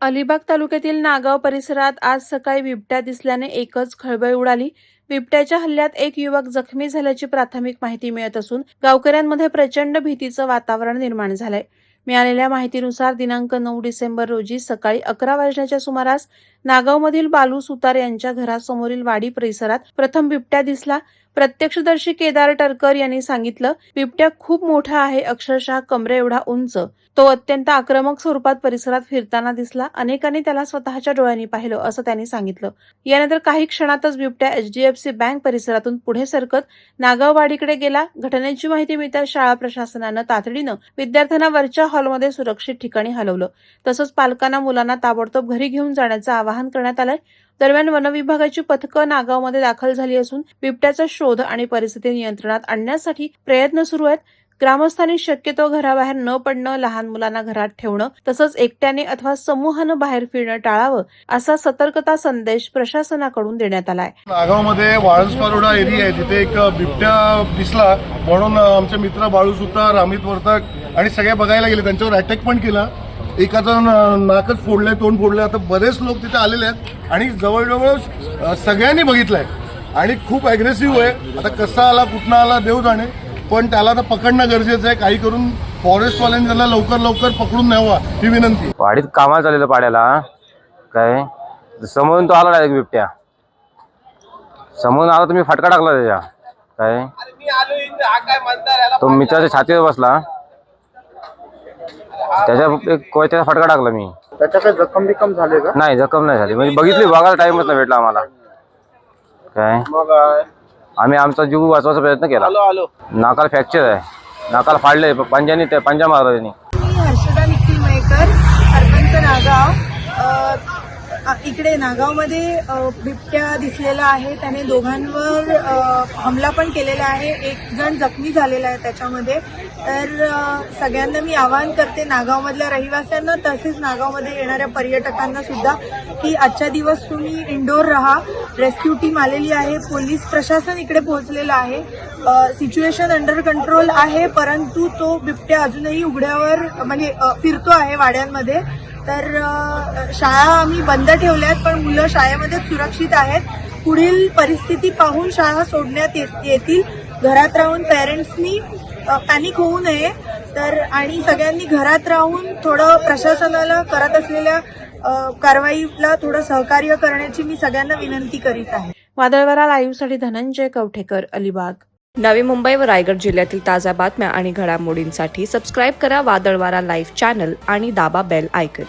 अलिबाग तालुक्यातील नागाव परिसरात आज सकाळी बिबट्या दिसल्याने एकच खळबळ उडाली। बिबट्याच्या हल्ल्यात एक युवक जखमी झाल्याची प्राथमिक माहिती मिळत असून गावकऱ्यांमध्ये प्रचंड भीतीचं वातावरण निर्माण झालंय। मिळालेल्या माहितीनुसार दिनांक 9 डिसेंबर रोजी सकाळी 11 वाजण्याच्या सुमारास नागावमधील बालू सुतार यांच्या घरासमोरील वाडी परिसरात प्रथम बिबट्या दिसला। प्रत्यक्षदर्शी केदार टरकर यांनी सांगितलं, बिबट्या खूप मोठा आहे, अक्षरशः कमरे एवढा उंच। तो अत्यंत आक्रमक स्वरूपात परिसरात फिरताना दिसला। अनेकांनी त्याला स्वतःच्या डोळ्यांनी पाहिलं असं त्यांनी सांगितलं। यानंतर काही क्षणातच बिबट्या HDFC बँक परिसरातून पुढे सरकत नागाववाडीकडे गेला। घटनेची माहिती मिळताच शाळा प्रशासनानं तातडीनं विद्यार्थ्यांना वरच्या हॉलमध्ये सुरक्षित ठिकाणी हलवलं। तसंच पालकांना मुलांना ताबडतोब घरी घेऊन जाण्याचं आवाहन करण्यात आलंय। दरम्यान वनविभागाची पथकं नागावमध्ये दाखल झाली असून बिबट्याचा शोध आणि परिस्थिती नियंत्रणात आणण्यासाठी प्रयत्न सुरू आहेत। ग्रामस्थांनी शक्यतो घराबाहेर न पडणं, लहान मुलांना घरात ठेवणं तसंच एकट्याने अथवा समूहानं बाहेर फिरणं टाळावं असा सतर्कता संदेश प्रशासनाकडून देण्यात आलाय। नागावमध्ये वाळंजपारोडा एरिया आहे, तिथे एक बिबट्या दिसला म्हणून आमचे मित्र बाळू सुतार, अमित वर्तक आणि सगळे बघायला गेले। त्यांच्यावर अटॅक पण केला, एकाचं नाकच फोडलंय, तोंड फोडलंय। आता बरेच लोक तिथे आलेले आहेत आणि जवळजवळ सगळ्यांनी बघितलंय आणि खूप अग्रेसिव्ह आहे। आता कसा आला, कुठनं आला देव जाणे, पण त्याला आता पकडणं गरजेचं आहे। काही करून फॉरेस्टवाल्यांनी त्याला लवकर पकडून न्यावा ही विनंती। वाडीत कामाला चाललेलं पाड्याला काय समोरून तो आला डायरेक्ट बिबट्या, समोरून आला तर मी फटका टाकला त्याच्या काय, तो मित्राच्या छातीवर बसला, त्याच्या फटका टाकला मी। त्याच्या काही जखम बिकम झाले का? नाही, जखम नाही झाली, म्हणजे बघितली, बघायला टाइमच नाही भेटला आम्हाला काय। आम्ही आमचा जीव वाचवायचा प्रयत्न केला। नाकाला फ्रॅक्चर आहे, नाकाला फाडले, पंजाने पंजा मारला त्यांनी। हर्षदा निखिल मयेकर, सरपंच नागाव। इकडे नागावमध्ये बिबट्या दिसलेला आहे, त्याने दोघांवर हमला पण केलेला आहे, एक जण जखमी झालेला आहे त्याच्यामध्ये। तर सगळ्यांना मी आवाहन करते, नागावमधल्या रहिवाशांना तसेच नागावमध्ये येणाऱ्या पर्यटकांना सुद्धा, की आजच्या दिवस तुम्ही इंडोर राहा। रेस्क्यू टीम आलेली आहे, पोलीस प्रशासन इकडे पोहोचलेलं आहे। सिच्युएशन अंडर कंट्रोल आहे, परंतु तो बिबट्या अजूनही उघड्यावर म्हणजे फिरतो आहे वाड्यांमध्ये। तर शाळा आम्ही बंद ठेवल्यात, पण मुलं शाळेमध्ये सुरक्षित आहेत। पुढील परिस्थिती पाहून शाळा सोडण्यात येतील। घरात राहून पेरेंट्सनी पॅनिक होऊ नये, तर आणि सगळ्यांनी घरात राहून थोडं प्रशासनाला करत असलेल्या कारवाईला थोडं सहकार्य करण्याची मी सगळ्यांना विनंती करीत आहे। वादळवारा लाईव्हसाठी धनंजय कवठेकर, अलिबाग। नवी मुंबई व रायगड जिल्ह्यातील ताज्या बातम्या आणि घडामोडींसाठी सबस्क्राईब करा वादळवारा लाईव्ह चॅनल आणि दाबा बेल आयकॉन।